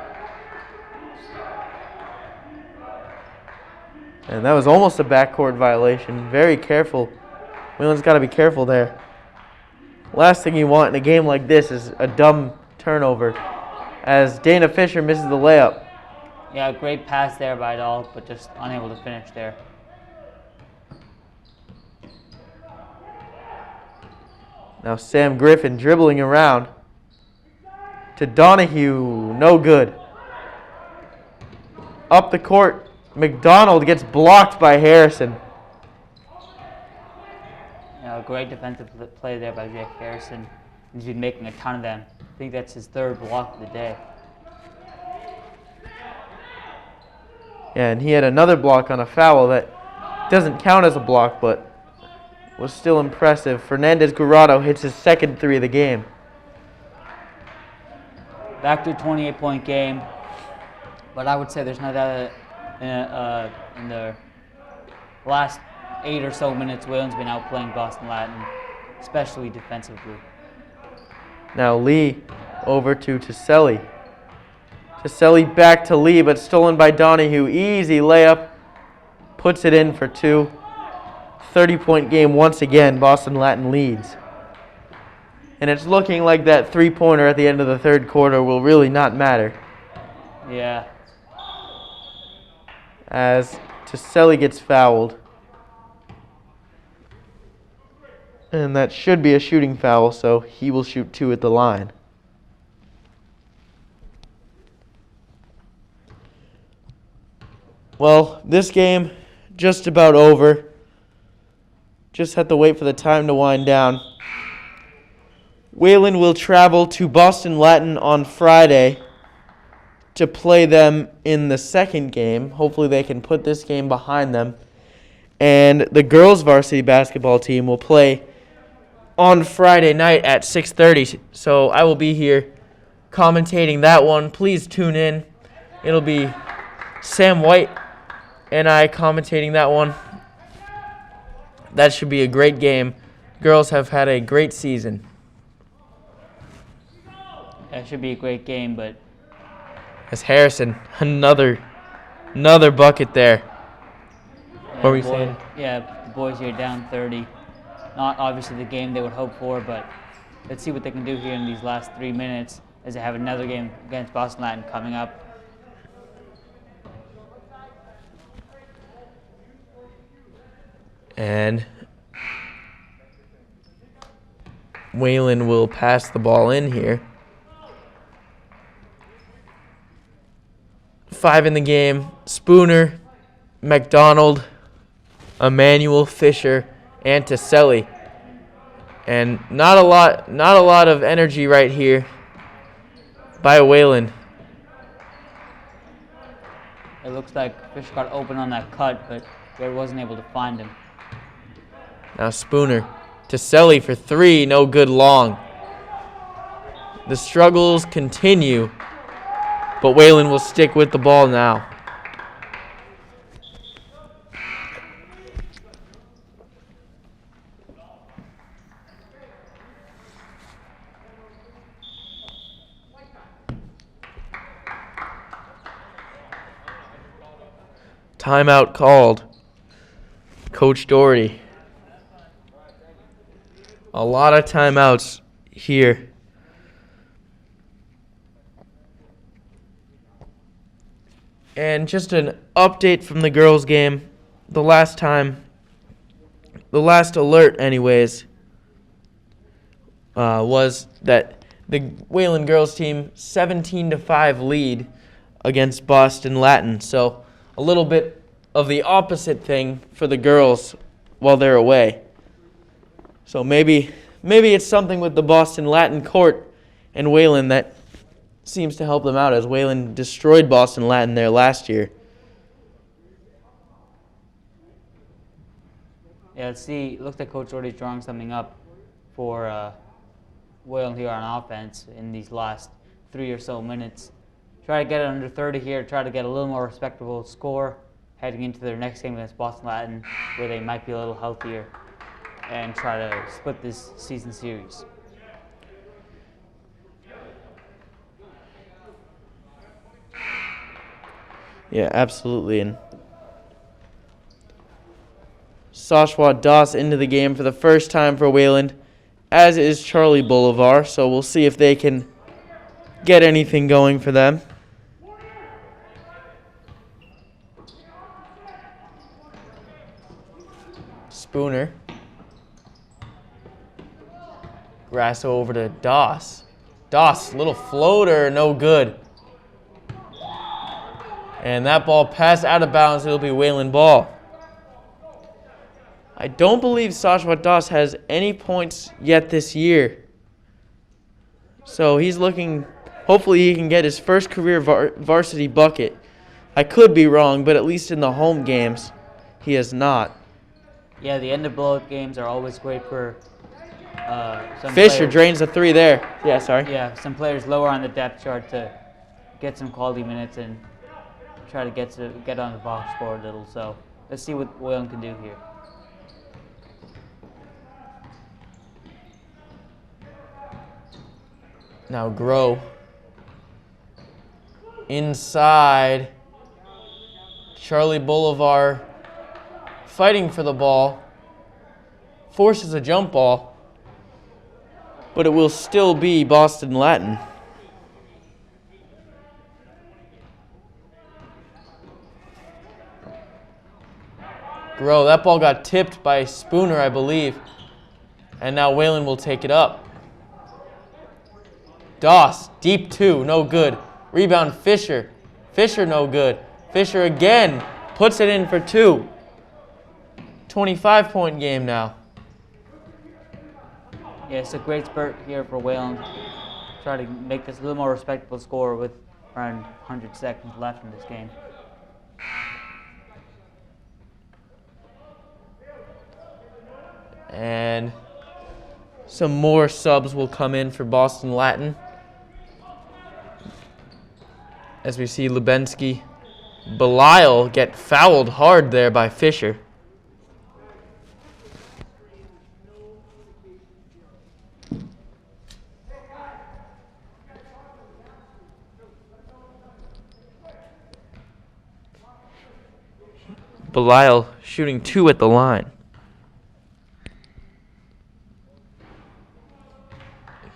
And that was almost a backcourt violation. Very careful. Wayland's got to be careful there. Last thing you want in a game like this is a dumb turnover, as Dana Fisher misses the layup. Yeah, great pass there by Dahl, but just unable to finish there. Now Sam Griffin dribbling around to Donahue. No good. Up the court, McDonald gets blocked by Harrison. Great defensive play there by Jake Harrison. He's been making a ton of them. I think that's his third block of the day. Yeah, and he had another block on a foul that doesn't count as a block, but was still impressive. Fernandez Guerrero hits his second three of the game. Back to a 28-point game, but I would say there's no doubt that in the last 8 or so minutes, Wayland's been outplaying Boston Latin, especially defensively. Now Lee over to Taselli. Taselli back to Lee, but stolen by Donahue. Easy layup. Puts it in for 2. 30-point game once again. Boston Latin leads. And it's looking like that three-pointer at the end of the third quarter will really not matter, Yeah. as Taselli gets fouled. And that should be a shooting foul, so he will shoot 2 at the line. Well, this game just about over. Just have to wait for the time to wind down. Wayland will travel to Boston Latin on Friday to play them in the second game. Hopefully they can put this game behind them. And the girls varsity basketball team will play on Friday night at 6:30. So I will be here commentating that one. Please tune in. It'll be Sam White and I commentating that one. That should be a great game. Girls have had a great season. It should be a great game, but As Harrison, another bucket there. What were you saying? Yeah, the boys here down 30. Not obviously the game they would hope for, but let's see what they can do here in these last 3 minutes as they have another game against Boston Latin coming up. And Wayland will pass the ball in here. 5 in the game. Spooner, McDonald, Emmanuel, Fisher, and Taselli. And not a lot of energy right here by Wayland. It looks like Fish got open on that cut, but Gary wasn't able to find him. Now Spooner. Taselli for 3, no good long. The struggles continue, but Wayland will stick with the ball now. Timeout called. Coach Doherty. A lot of timeouts here. And just an update from the girls' game. The last alert anyways, was that the Wayland girls team 17-5 lead against Boston Latin. So a little bit of the opposite thing for the girls while they're away. So maybe it's something with the Boston Latin court and Wayland that seems to help them out, as Wayland destroyed Boston Latin there last year. Yeah, let's see. It looks like Coach Doherty's drawing something up for Wayland here on offense in these last 3 or so minutes. Try to get it under 30 here, try to get a little more respectable score heading into their next game against Boston Latin, where they might be a little healthier, and try to split this season series. Yeah, absolutely. And Sashwat Das into the game for the first time for Wayland, as is Charlie Bolivar. So we'll see if they can get anything going for them. Spooner. Grasso over to Doss. Doss, little floater, no good. And that ball passed out of bounds. It'll be Wayland ball. I don't believe Sashwat Das has any points yet this year. So he's looking, hopefully he can get his first career varsity bucket. I could be wrong, but at least in the home games, he has not. Yeah, the end of blowout games are always great for some Fisher players. drains the three there. Yeah, sorry. Yeah, some players lower on the depth chart to get some quality minutes and try to get on the box score a little. So let's see what Wayland can do here. Now Grow. Inside. Charlie Bolivar fighting for the ball. Forces a jump ball. But it will still be Boston Latin. Grow. That ball got tipped by Spooner, I believe. And now Wayland will take it up. Doss, deep two, no good. Rebound, Fisher. Fisher, no good. Fisher again puts it in for two. 25-point game now. Yeah, it's a great spurt here for Wayland. Try to make this a little more respectable score with around 100 seconds left in this game. And some more subs will come in for Boston Latin. As we see Lubensky, Belial get fouled hard there by Fisher. Belial shooting two at the line.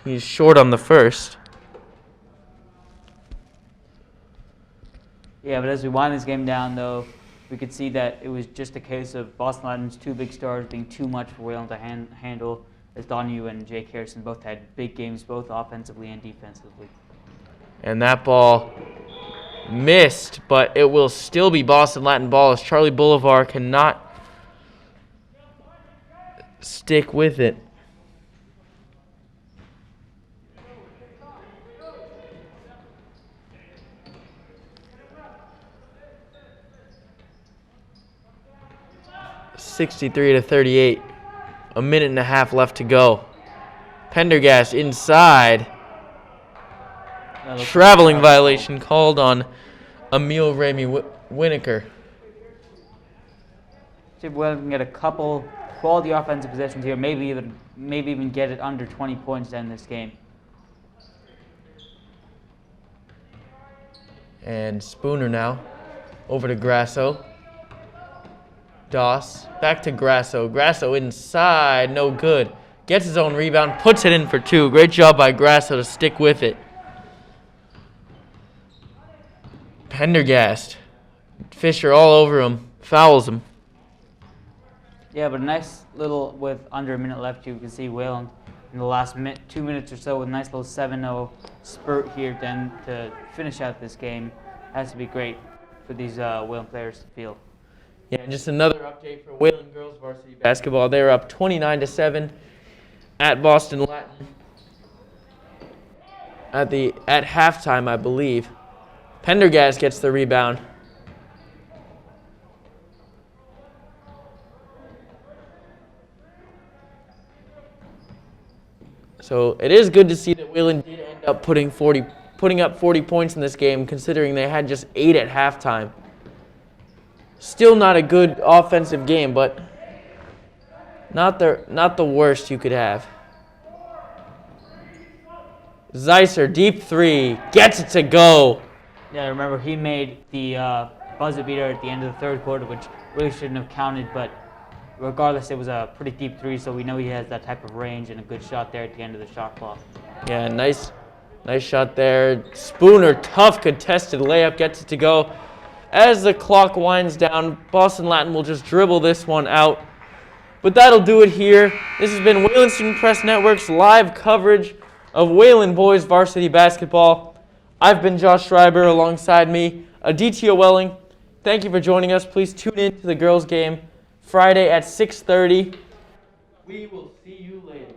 He's short on the first. Yeah, but as we wind this game down, though, we could see that it was just a case of Boston Latin's two big stars being too much for Wayland to handle, as Donahue and Jake Harrison both had big games, both offensively and defensively. And that ball missed, but it will still be Boston Latin ball as Charlie Bolivar cannot stick with it. (63-38). A minute and a half left to go. Pendergast inside. Traveling violation called on Emil Ramey Winokur. See if Wayland can get a couple quality offensive possessions here, maybe even get it under 20 points to end this game. And Spooner now over to Grasso. Doss back to Grasso. Grasso inside, no good. Gets his own rebound, puts it in for two. Great job by Grasso to stick with it. Pendergast. Fisher all over him, fouls him. Yeah, but a nice little, with under a minute left, you can see Wayland in the last 2 minutes or so with a nice little 7-0 spurt here then to finish out this game. Has to be great for these Wayland players to feel. Yeah, and just another update for Wayland girls varsity basketball. They were up 29-7 at Boston Latin at halftime, I believe. Pendergast gets the rebound. So it is good to see that Wayland did end up putting up 40 points in this game, considering they had just 8 at halftime. Still not a good offensive game, but not the worst you could have. Zeisser, deep three, gets it to go. Yeah, remember he made the buzzer beater at the end of the third quarter, which really shouldn't have counted, but regardless, it was a pretty deep three, so we know he has that type of range and a good shot there at the end of the shot clock. Yeah, nice shot there. Spooner, tough contested layup, gets it to go. As the clock winds down, Boston Latin will just dribble this one out. But that'll do it here. This has been Wayland Student Press Network's live coverage of Wayland boys varsity basketball. I've been Josh Schreiber, alongside me, Aditya Welling. Thank you for joining us. Please tune in to the girls' game Friday at 6:30. We will see you later.